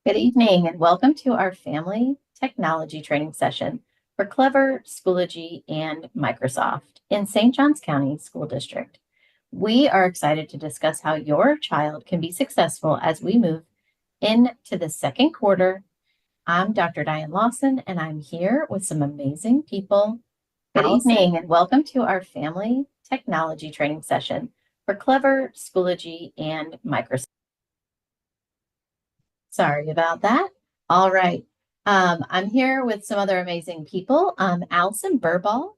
Good evening and welcome to our family technology training session for Clever, Schoology, and Microsoft in St. Johns County School District. We are excited to discuss how your child can be successful as we move into the second quarter. I'm Dr. Diane Lawson and I'm here with some amazing people. Good evening and welcome to our family technology training session for Clever, Schoology, and Microsoft. Sorry about that. All right. I'm here with some other amazing people. Allison Burball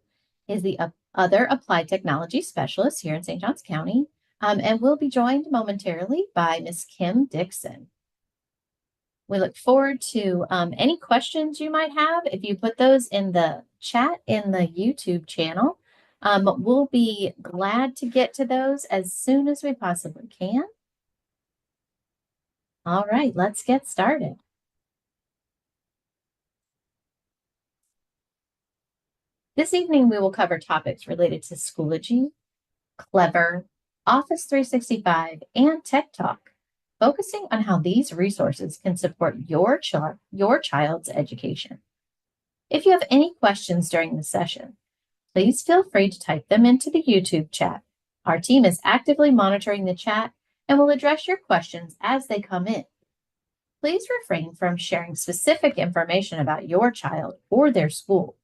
is the other applied technology specialist here in St. Johns County, and we'll be joined momentarily by Ms. Kim Dixon. We look forward to any questions you might have. If you put those in the chat in the YouTube channel, we'll be glad to get to those as soon as we possibly can. All right, let's get started. This evening, we will cover topics related to Schoology, Clever, Office 365, and Tech Talk, focusing on how these resources can support your child's education. If you have any questions during the session, please feel free to type them into the YouTube chat. Our team is actively monitoring the chat and will address your questions as they come in. Please refrain from sharing specific information about your child or their school,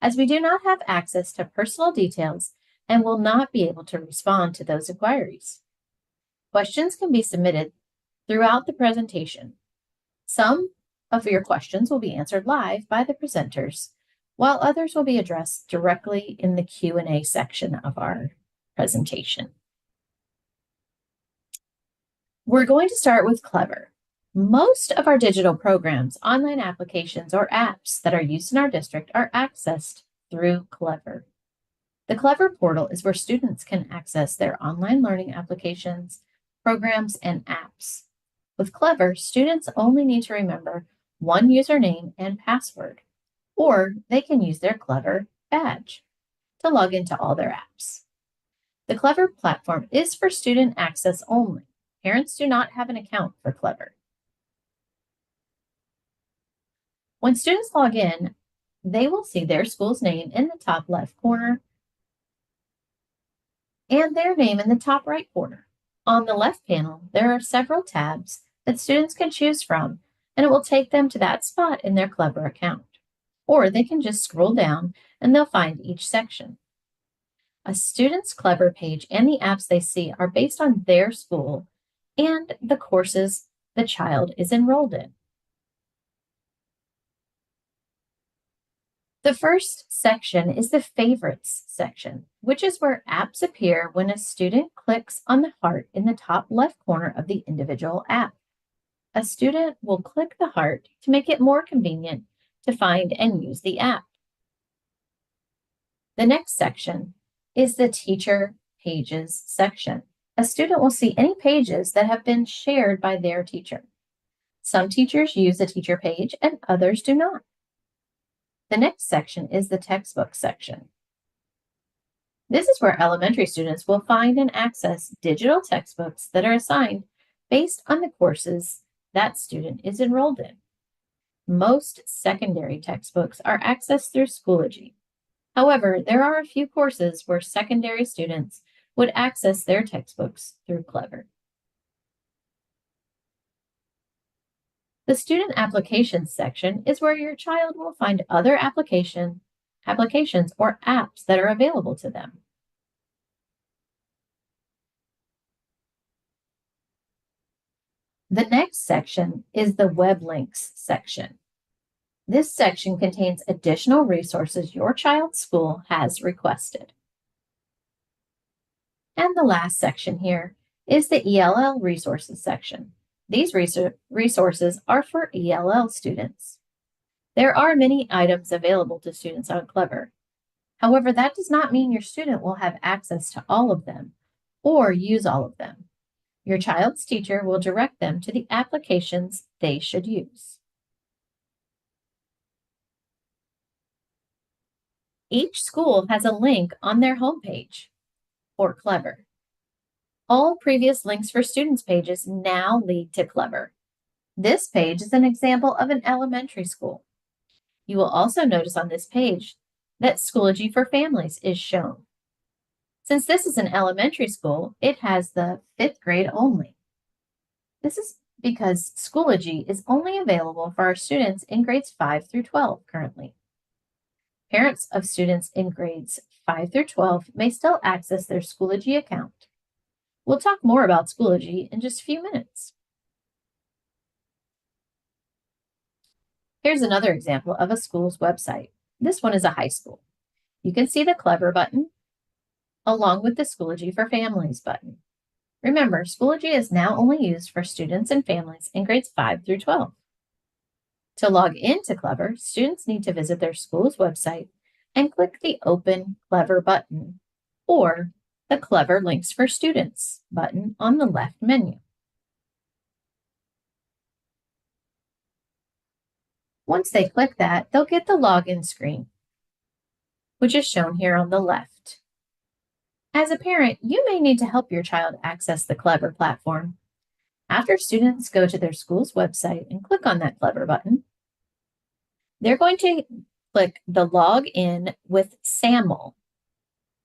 as we do not have access to personal details and will not be able to respond to those inquiries. Questions can be submitted throughout the presentation. Some of your questions will be answered live by the presenters, while others will be addressed directly in the Q&A section of our presentation. We're going to start with Clever. Most of our digital programs, online applications, or apps that are used in our district are accessed through Clever. The Clever portal is where students can access their online learning applications, programs, and apps. With Clever, students only need to remember one username and password, or they can use their Clever badge to log into all their apps. The Clever platform is for student access only. Parents do not have an account for Clever. When students log in, they will see their school's name in the top left corner and their name in the top right corner. On the left panel, there are several tabs that students can choose from, and it will take them to that spot in their Clever account. Or they can just scroll down and they'll find each section. A student's Clever page and the apps they see are based on their school and the courses the child is enrolled in. The first section is the Favorites section, which is where apps appear when a student clicks on the heart in the top left corner of the individual app. A student will click the heart to make it more convenient to find and use the app. The next section is the Teacher Pages section. A student will see any pages that have been shared by their teacher. Some teachers use a teacher page and others do not. The next section is the Textbook section. This is where elementary students will find and access digital textbooks that are assigned based on the courses that student is enrolled in. Most secondary textbooks are accessed through Schoology. However, there are a few courses where secondary students would access their textbooks through Clever. The Student Applications section is where your child will find other applications or apps that are available to them. The next section is the Web Links section. This section contains additional resources your child's school has requested. And the last section here is the ELL Resources section. These resources are for ELL students. There are many items available to students on Clever. However, that does not mean your student will have access to all of them or use all of them. Your child's teacher will direct them to the applications they should use. Each school has a link on their homepage for Clever. All previous links for students pages now lead to Clever. This page is an example of an elementary school. You will also notice on this page that Schoology for Families is shown. Since this is an elementary school, it has the 5th grade only. This is because Schoology is only available for our students in grades 5 through 12 currently. Parents of students in grades 5 through 12 may still access their Schoology account. We'll talk more about Schoology in just a few minutes. Here's another example of a school's website. This one is a high school. You can see the Clever button along with the Schoology for Families button. Remember, Schoology is now only used for students and families in grades 5 through 12. To log into Clever, students need to visit their school's website and click the Open Clever button or the Clever Links for Students button on the left menu. Once they click that, they'll get the login screen, which is shown here on the left. As a parent, you may need to help your child access the Clever platform. After students go to their school's website and click on that Clever button, they're going to click the Log In with SAML.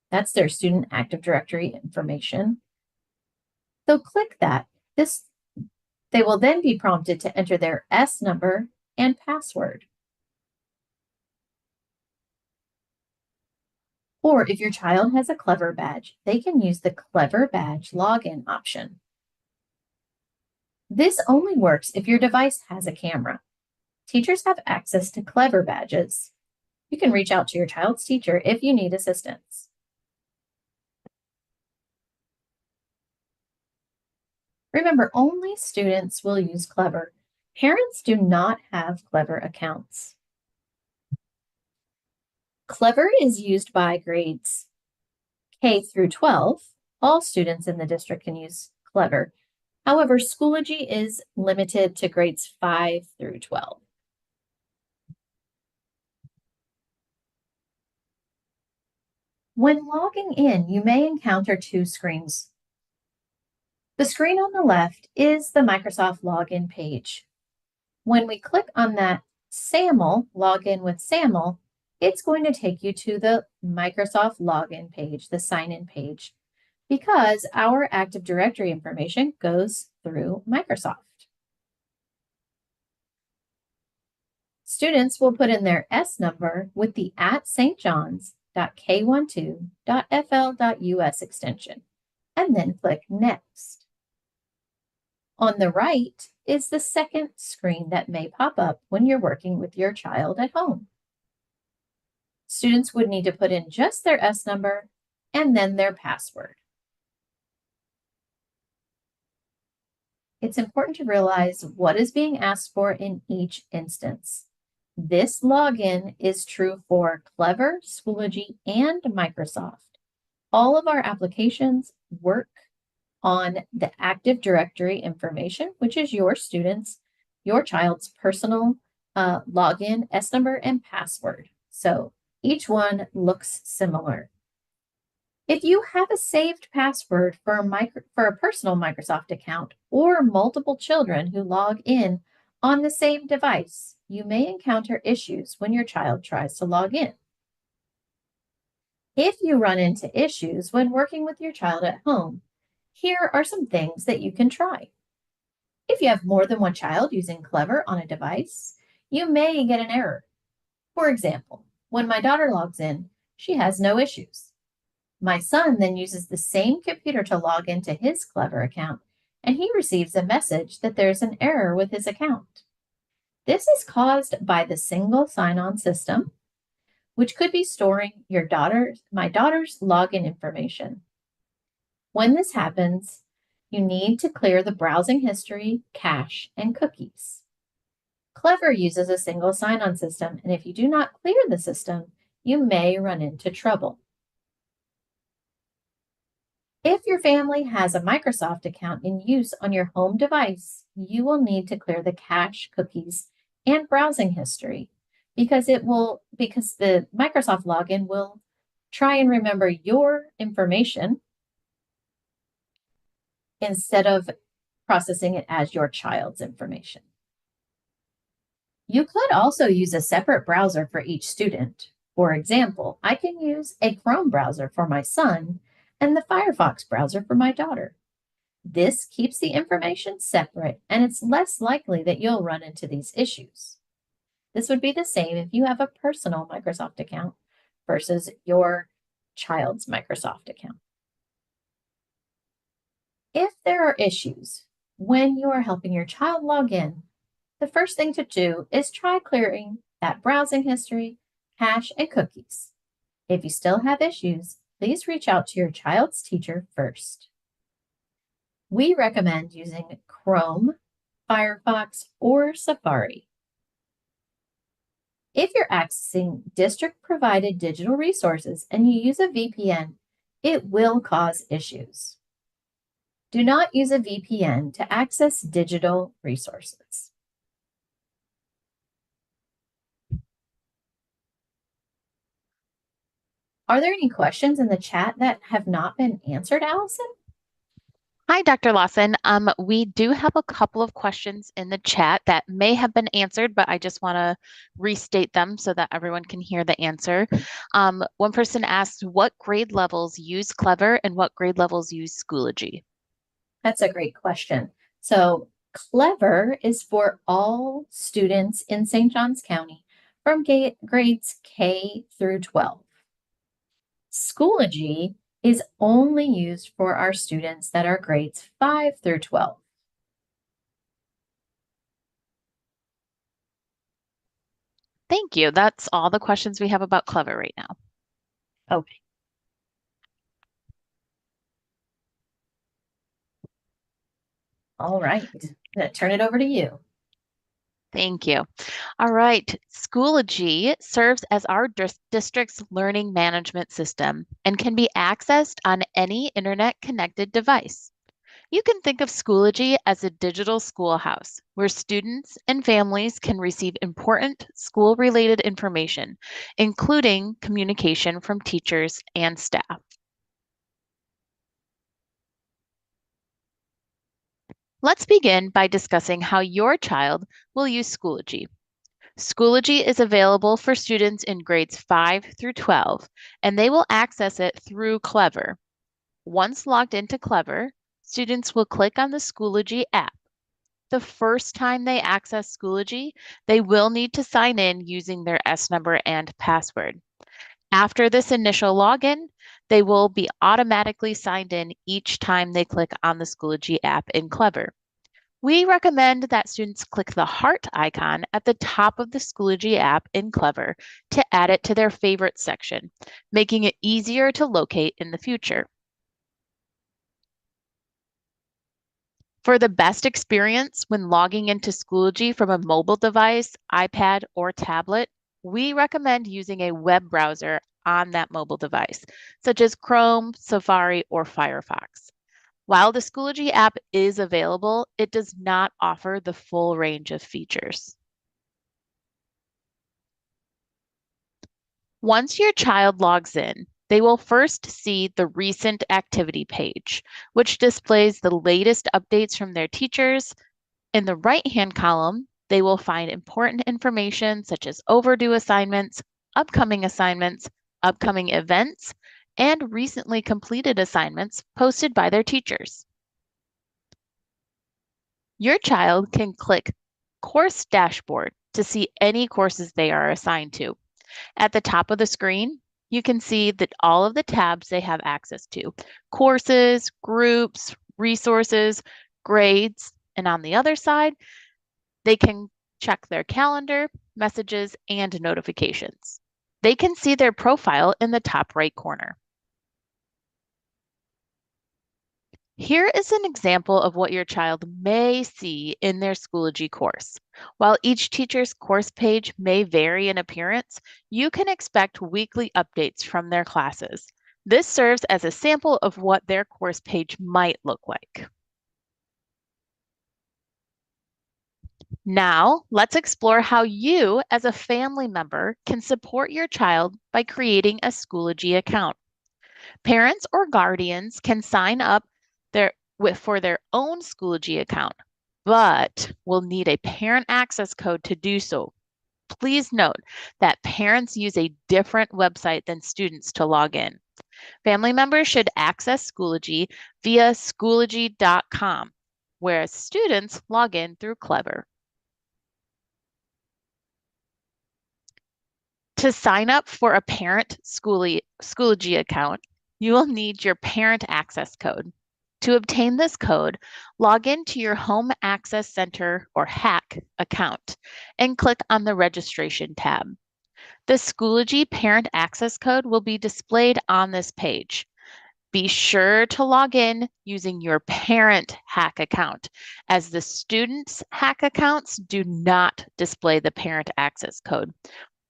That's their Student Active Directory information. They'll click that. They will then be prompted to enter their S number and password. Or if your child has a Clever badge, they can use the Clever Badge login option. This only works if your device has a camera. Teachers have access to Clever badges. You can reach out to your child's teacher if you need assistance. Remember, only students will use Clever. Parents do not have Clever accounts. Clever is used by grades K through 12. All students in the district can use Clever. However, Schoology is limited to grades 5 through 12. When logging in, you may encounter two screens. The screen on the left is the Microsoft login page. When we click on that SAML, login with SAML, it's going to take you to the Microsoft login page, the sign-in page, because our Active Directory information goes through Microsoft. Students will put in their S number with the @stjohns.k12.fl.us extension, and then click Next. On the right is the second screen that may pop up when you're working with your child at home. Students would need to put in just their S number and then their password. It's important to realize what is being asked for in each instance. This login is true for Clever, Schoology, and Microsoft. All of our applications work on the Active Directory information, which is your child's personal login, S number, and password. So each one looks similar. If you have a saved password for a personal Microsoft account or multiple children who log in on the same device, you may encounter issues when your child tries to log in. If you run into issues when working with your child at home, here are some things that you can try. If you have more than one child using Clever on a device, you may get an error. For example, when my daughter logs in, she has no issues. My son then uses the same computer to log into his Clever account, and he receives a message that there's an error with his account. This is caused by the single sign-on system, which could be storing my daughter's login information. When this happens, you need to clear the browsing history, cache, and cookies. Clever uses a single sign-on system, and if you do not clear the system, you may run into trouble. If your family has a Microsoft account in use on your home device, you will need to clear the cache, cookies, and browsing history because the Microsoft login will try and remember your information instead of processing it as your child's information. You could also use a separate browser for each student. For example, I can use a Chrome browser for my son and the Firefox browser for my daughter. This keeps the information separate, and it's less likely that you'll run into these issues. This would be the same if you have a personal Microsoft account versus your child's Microsoft account. If there are issues when you are helping your child log in, the first thing to do is try clearing that browsing history, cache, and cookies. If you still have issues, please reach out to your child's teacher first. We recommend using Chrome, Firefox, or Safari. If you're accessing district-provided digital resources and you use a VPN, it will cause issues. Do not use a VPN to access digital resources. Are there any questions in the chat that have not been answered, Allison? Hi, Dr. Lawson. We do have a couple of questions in the chat that may have been answered, but I just want to restate them so that everyone can hear the answer. One person asked, what grade levels use Clever and what grade levels use Schoology? That's a great question. So Clever is for all students in St. Johns County from grades K through 12. Schoology is only used for our students that are grades 5 through 12. Thank you. That's all the questions we have about Clever right now. Okay. All right. I'm going to turn it over to you. Thank you. All right. Schoology serves as our district's learning management system and can be accessed on any internet-connected device. You can think of Schoology as a digital schoolhouse where students and families can receive important school-related information, including communication from teachers and staff. Let's begin by discussing how your child will use Schoology. Schoology is available for students in grades 5 through 12, and they will access it through Clever. Once logged into Clever, students will click on the Schoology app. The first time they access Schoology, they will need to sign in using their S number and password. After this initial login, they will be automatically signed in each time they click on the Schoology app in Clever. We recommend that students click the heart icon at the top of the Schoology app in Clever to add it to their favorite section, making it easier to locate in the future. For the best experience when logging into Schoology from a mobile device, iPad, or tablet, we recommend using a web browser on that mobile device, such as Chrome, Safari, or Firefox. While the Schoology app is available, it does not offer the full range of features. Once your child logs in, they will first see the recent activity page, which displays the latest updates from their teachers. In the right-hand column, they will find important information such as overdue assignments, upcoming events, and recently completed assignments posted by their teachers. Your child can click Course Dashboard to see any courses they are assigned to. At the top of the screen, you can see that all of the tabs they have access to: courses, groups, resources, grades, and on the other side, they can check their calendar, messages, and notifications. They can see their profile in the top right corner. Here is an example of what your child may see in their Schoology course. While each teacher's course page may vary in appearance, you can expect weekly updates from their classes. This serves as a sample of what their course page might look like. Now, let's explore how you, as a family member, can support your child by creating a Schoology account. Parents or guardians can sign up for their own Schoology account, but will need a parent access code to do so. Please note that parents use a different website than students to log in. Family members should access Schoology via Schoology.com, whereas students log in through Clever. To sign up for a parent Schoology account, you will need your parent access code. To obtain this code, log into your Home Access Center or HAC account and click on the Registration tab. The Schoology parent access code will be displayed on this page. Be sure to log in using your parent HAC account, as the students' HAC accounts do not display the parent access code.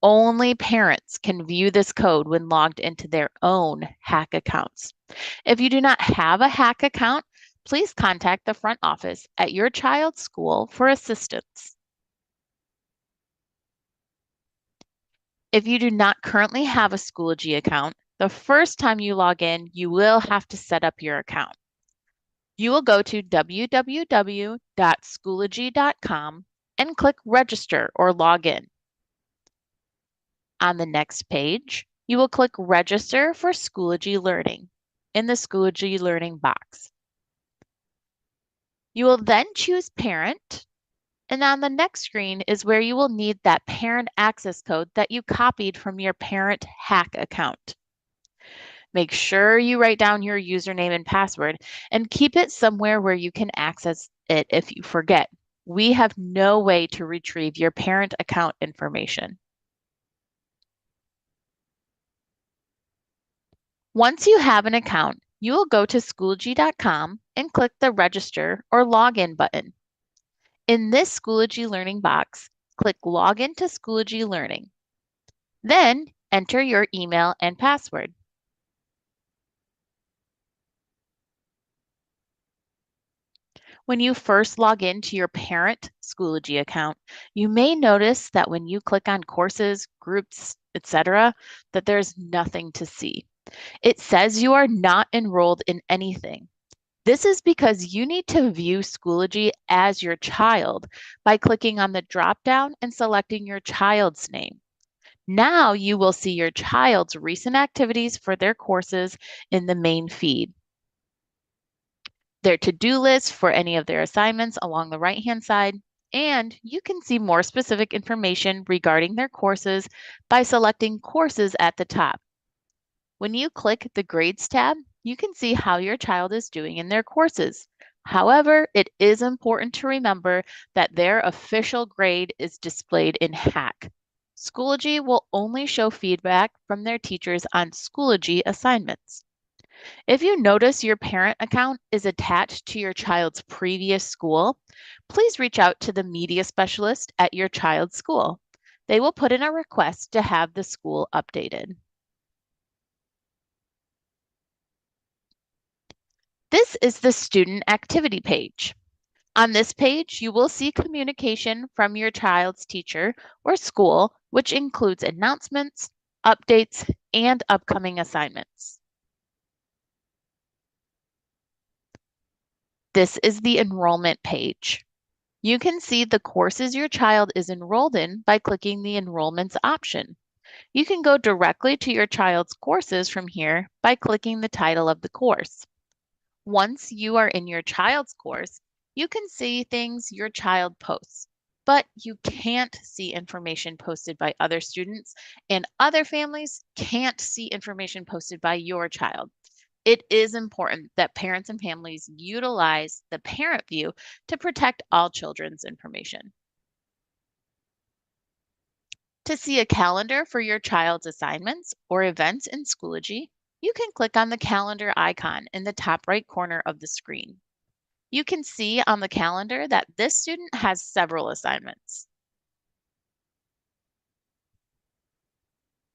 Only parents can view this code when logged into their own HAC accounts. If you do not have a HAC account, please contact the front office at your child's school for assistance. If you do not currently have a Schoology account, the first time you log in, you will have to set up your account. You will go to www.schoology.com and click Register or Log In. On the next page, you will click Register for Schoology Learning in the Schoology Learning box. You will then choose Parent, and on the next screen is where you will need that parent access code that you copied from your parent HAC account. Make sure you write down your username and password and keep it somewhere where you can access it if you forget. We have no way to retrieve your parent account information. Once you have an account, you will go to Schoology.com and click the Register or Login button. In this Schoology Learning box, click Login to Schoology Learning. Then enter your email and password. When you first log into your parent Schoology account, you may notice that when you click on courses, groups, etc., that there's nothing to see. It says you are not enrolled in anything. This is because you need to view Schoology as your child by clicking on the drop-down and selecting your child's name. Now you will see your child's recent activities for their courses in the main feed. Their to-do list for any of their assignments along the right-hand side, and you can see more specific information regarding their courses by selecting Courses at the top. When you click the Grades tab, you can see how your child is doing in their courses. However, it is important to remember that their official grade is displayed in HAC. Schoology will only show feedback from their teachers on Schoology assignments. If you notice your parent account is attached to your child's previous school, please reach out to the media specialist at your child's school. They will put in a request to have the school updated. This is the student activity page. On this page, you will see communication from your child's teacher or school, which includes announcements, updates, and upcoming assignments. This is the enrollment page. You can see the courses your child is enrolled in by clicking the Enrollments option. You can go directly to your child's courses from here by clicking the title of the course. Once you are in your child's course, you can see things your child posts, but you can't see information posted by other students, and other families can't see information posted by your child. It is important that parents and families utilize the parent view to protect all children's information. To see a calendar for your child's assignments or events in Schoology, you can click on the calendar icon in the top right corner of the screen. You can see on the calendar that this student has several assignments.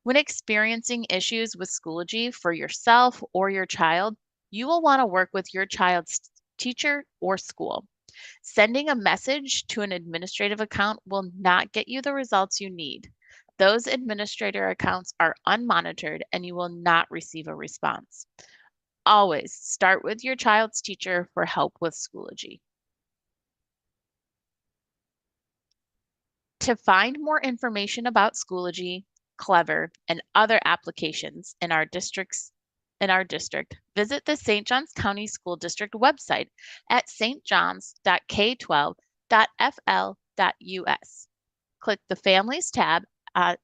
When experiencing issues with Schoology for yourself or your child, you will want to work with your child's teacher or school. Sending a message to an administrative account will not get you the results you need. Those administrator accounts are unmonitored and you will not receive a response. Always start with your child's teacher for help with Schoology. To find more information about Schoology, Clever, and other applications in our district, visit the St. Johns County School District website at stjohns.k12.fl.us. Click the Families tab on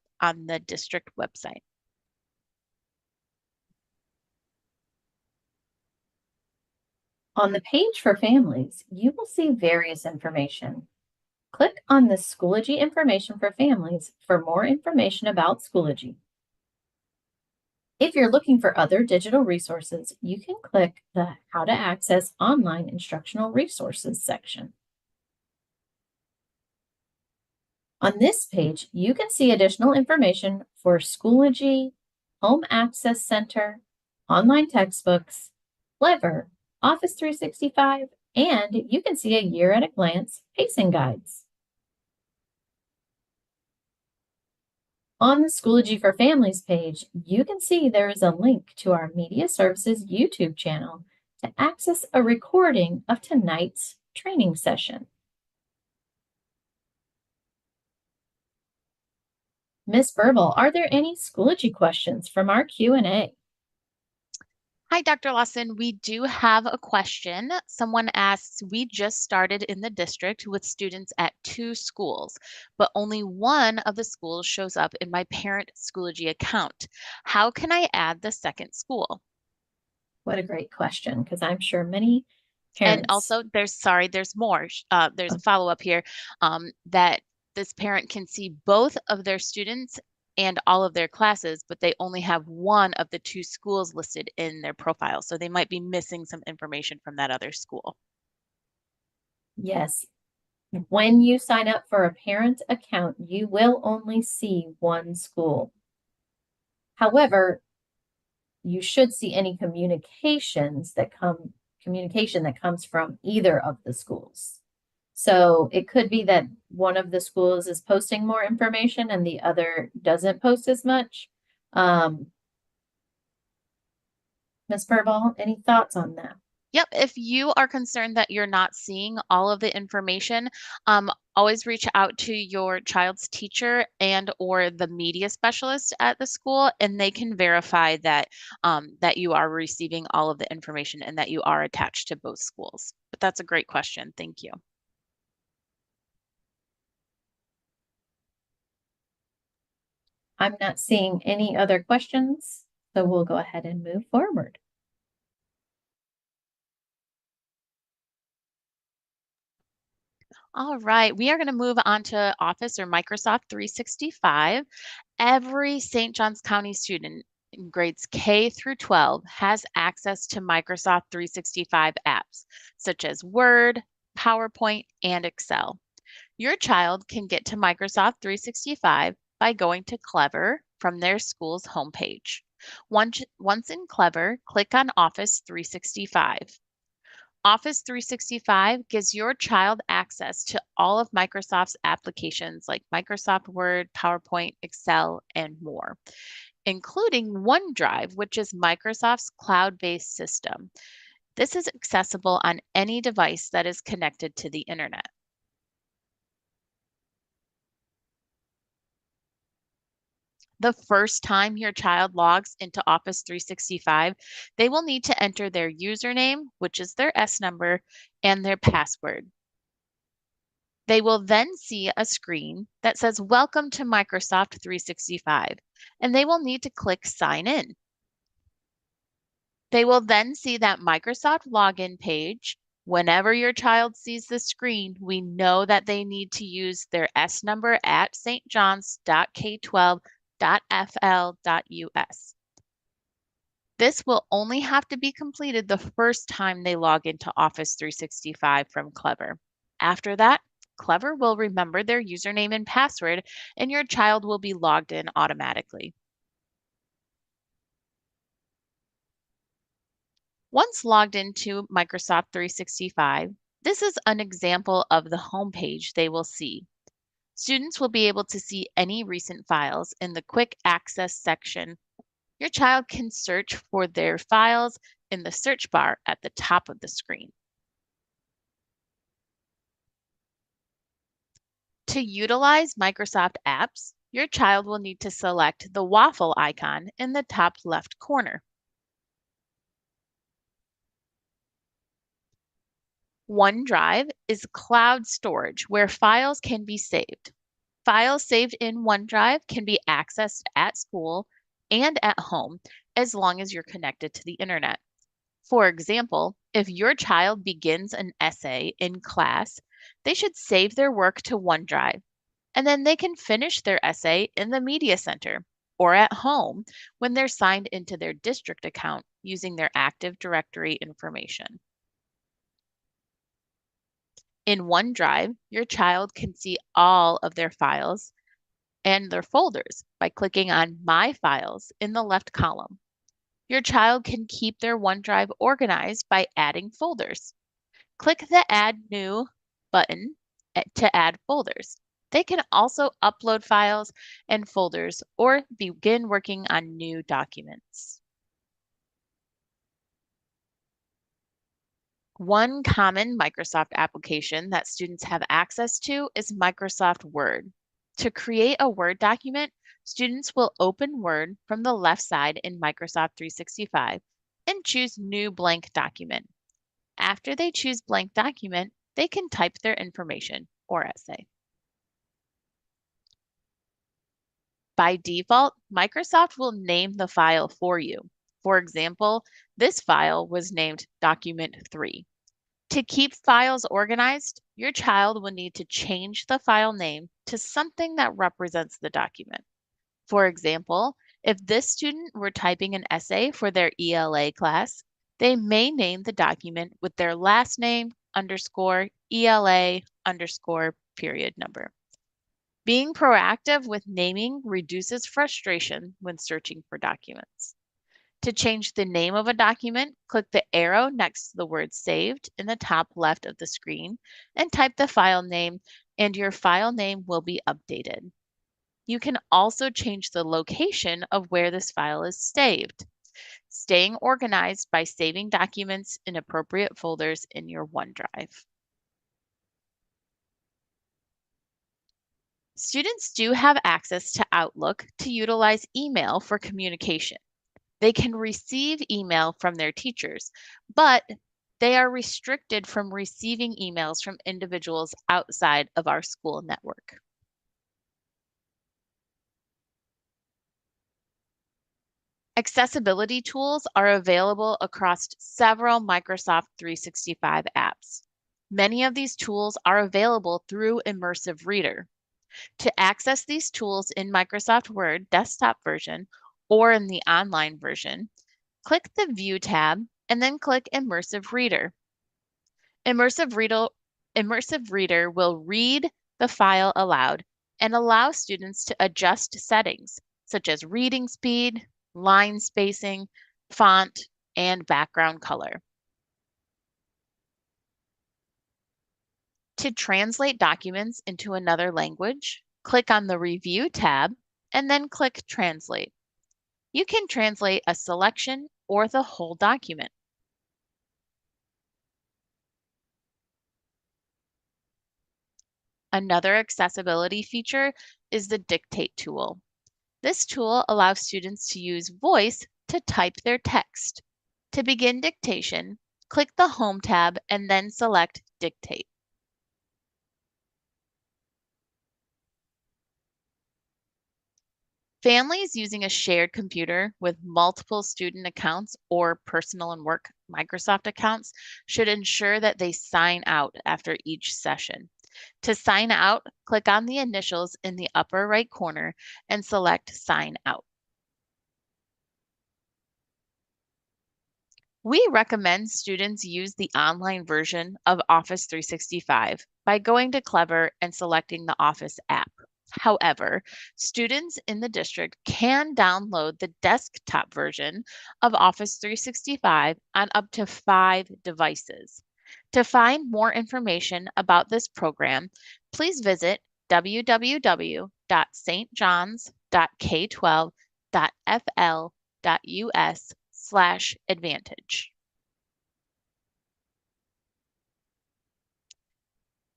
the district website. On the page for families, you will see various information. Click on the Schoology information for families for more information about Schoology. If you're looking for other digital resources, you can click the How to Access Online Instructional Resources section. On this page, you can see additional information for Schoology, Home Access Center, online textbooks, Clever, Office 365, and you can see a year-at-a-glance pacing guides. On the Schoology for Families page, you can see there is a link to our Media Services YouTube channel to access a recording of tonight's training session. Ms. Burble, are there any Schoology questions from our Q&A? Hi, Dr. Lawson. We do have a question. Someone asks, we just started in the district with students at 2 schools, but only one of the schools shows up in my parent Schoology account. How can I add the second school? What a great question, because I'm sure many And parents. also, there's more. There's a follow-up here that this parent can see both of their students and all of their classes, but they only have one of the 2 schools listed in their profile. So they might be missing some information from that other school. Yes. When you sign up for a parent account, you will only see one school. However, you should see any communication that comes from either of the schools. So it could be that one of the schools is posting more information and the other doesn't post as much. Ms. Burball, any thoughts on that? Yep, if you are concerned that you're not seeing all of the information, always reach out to your child's teacher and or the media specialist at the school, and they can verify that that you are receiving all of the information and that you are attached to both schools. But that's a great question. Thank you. I'm not seeing any other questions, so we'll go ahead and move forward. All right, we are going to move on to Office or Microsoft 365. Every St. Johns County student in grades K through 12 has access to Microsoft 365 apps, such as Word, PowerPoint, and Excel. Your child can get to Microsoft 365 by going to Clever from their school's homepage. Once in Clever, click on Office 365. Office 365 gives your child access to all of Microsoft's applications like Microsoft Word, PowerPoint, Excel, and more, including OneDrive, which is Microsoft's cloud-based system. This is accessible on any device that is connected to the internet. The first time your child logs into Office 365, they will need to enter their username, which is their S number, and their password. They will then see a screen that says, Welcome to Microsoft 365, and they will need to click Sign In. They will then see that Microsoft login page. Whenever your child sees the screen, we know that they need to use their S number at stjohns.k12.fl.us. This will only have to be completed the first time they log into Office 365 from Clever. After that, Clever will remember their username and password, and your child will be logged in automatically. Once logged into Microsoft 365, this is an example of the homepage they will see. Students will be able to see any recent files in the Quick Access section. Your child can search for their files in the search bar at the top of the screen. To utilize Microsoft apps, your child will need to select the waffle icon in the top left corner. OneDrive is cloud storage where files can be saved. Files saved in OneDrive can be accessed at school and at home as long as you're connected to the internet. For example, if your child begins an essay in class, they should save their work to OneDrive, and then they can finish their essay in the Media Center or at home when they're signed into their district account using their Active Directory information. In OneDrive, your child can see all of their files and their folders by clicking on My Files in the left column. Your child can keep their OneDrive organized by adding folders. Click the Add New button to add folders. They can also upload files and folders or begin working on new documents. One common Microsoft application that students have access to is Microsoft Word. To create a Word document, students will open Word from the left side in Microsoft 365 and choose New Blank Document. After they choose Blank Document, they can type their information or essay. By default, Microsoft will name the file for you. For example, this file was named Document 3. To keep files organized, your child will need to change the file name to something that represents the document. For example, if this student were typing an essay for their ELA class, they may name the document with their last name underscore ELA underscore period number. Being proactive with naming reduces frustration when searching for documents. To change the name of a document, click the arrow next to the word saved in the top left of the screen and type the file name, and your file name will be updated. You can also change the location of where this file is saved, staying organized by saving documents in appropriate folders in your OneDrive. Students do have access to Outlook to utilize email for communication. They can receive email from their teachers, but they are restricted from receiving emails from individuals outside of our school network. Accessibility tools are available across several Microsoft 365 apps. Many of these tools are available through Immersive Reader. To access these tools in Microsoft Word desktop version or in the online version, click the View tab and then click Immersive Reader. Immersive Reader will read the file aloud and allow students to adjust settings such as reading speed, line spacing, font, and background color. To translate documents into another language, click on the Review tab and then click Translate. You can translate a selection or the whole document. Another accessibility feature is the Dictate tool. This tool allows students to use voice to type their text. To begin dictation, click the Home tab and then select Dictate. Families using a shared computer with multiple student accounts or personal and work Microsoft accounts should ensure that they sign out after each session. To sign out, click on the initials in the upper right corner and select Sign Out. We recommend students use the online version of Office 365 by going to Clever and selecting the Office app. However, students in the district can download the desktop version of Office 365 on up to 5 devices. To find more information about this program, please visit www.stjohns.k12.fl.us/advantage.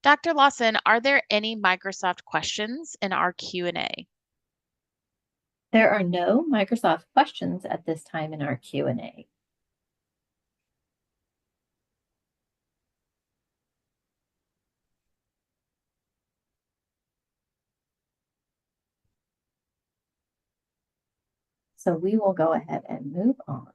Dr. Lawson, are there any Microsoft questions in our Q&A? There are no Microsoft questions at this time in our Q&A. So we will go ahead and move on.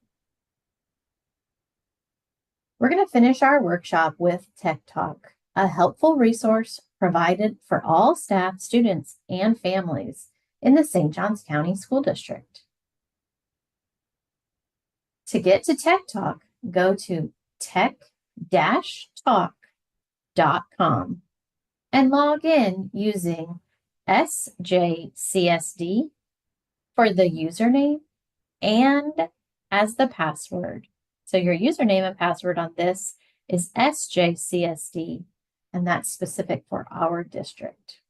We're going to finish our workshop with Tech Talk, a helpful resource provided for all staff, students, and families in the St. Johns County School District. To get to Tech Talk, go to tech-talk.com and log in using SJCSD for the username and as the password. So your username and password on this is SJCSD, and that's specific for our district.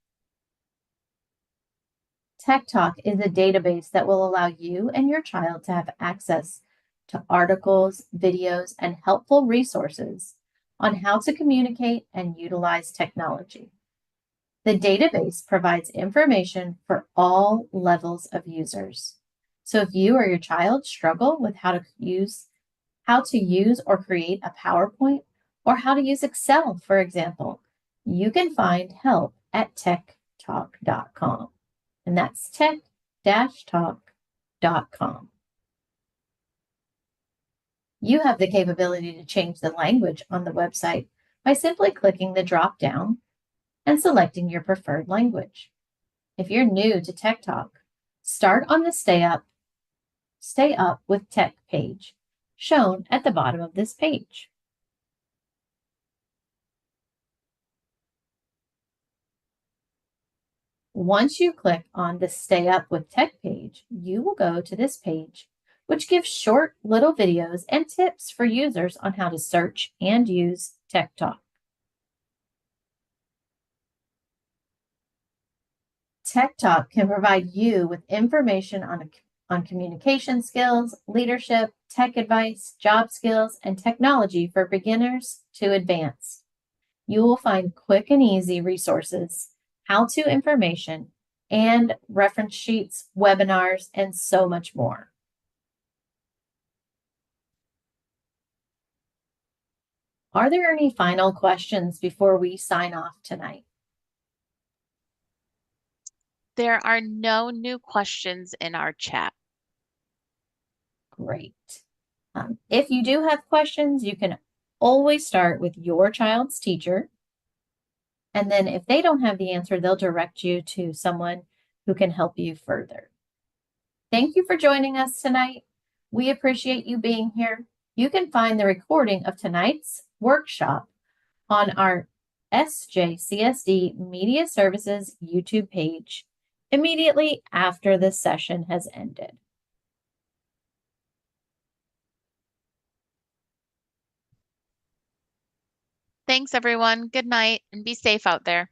Tech Talk is a database that will allow you and your child to have access to articles, videos, and helpful resources on how to communicate and utilize technology. The database provides information for all levels of users. So if you or your child struggle with how to use or create a PowerPoint or how to use Excel, for example, you can find help at techtalk.com. And that's tech-talk.com. You have the capability to change the language on the website by simply clicking the drop down and selecting your preferred language. If you're new to Tech Talk, start on the Stay Up with Tech page, shown at the bottom of this page. Once you click on the Stay Up with Tech page, you will go to this page, which gives short little videos and tips for users on how to search and use Tech Talk. Tech Talk can provide you with information on communication skills, leadership, tech advice, job skills, and technology for beginners to advanced. You will find quick and easy resources, how-to information, and reference sheets, webinars, and so much more. Are there any final questions before we sign off tonight? There are no new questions in our chat. Great. If you do have questions, you can always start with your child's teacher. And then if they don't have the answer, they'll direct you to someone who can help you further. Thank you for joining us tonight. We appreciate you being here. You can find the recording of tonight's workshop on our SJCSD Media Services YouTube page immediately after this session has ended. Thanks, everyone. Good night and be safe out there.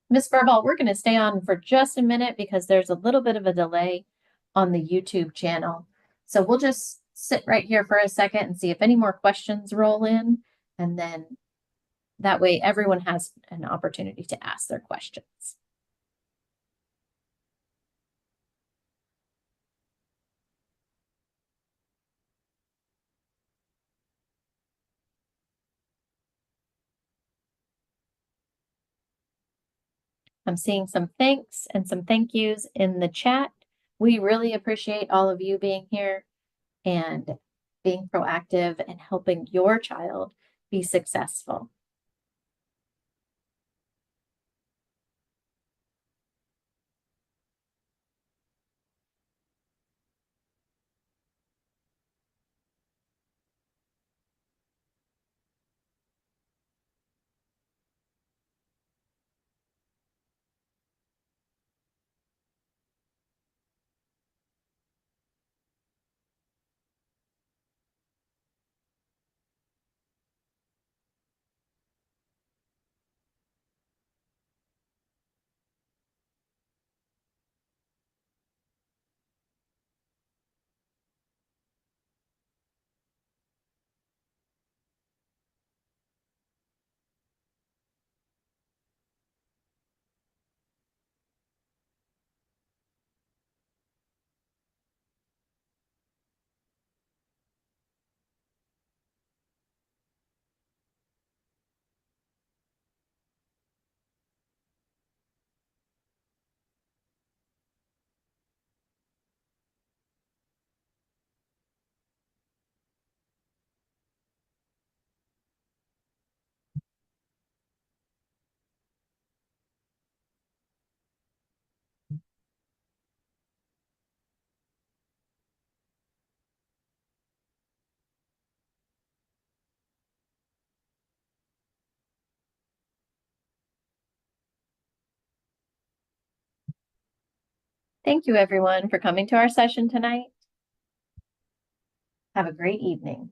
Ms. Burball, we're going to stay on for just a minute because there's a little bit of a delay on the YouTube channel. So we'll just sit right here for a second and see if any more questions roll in. And then that way everyone has an opportunity to ask their questions. I'm seeing some thanks and some thank yous in the chat. We really appreciate all of you being here and being proactive and helping your child be successful. Thank you, everyone, for coming to our session tonight. Have a great evening.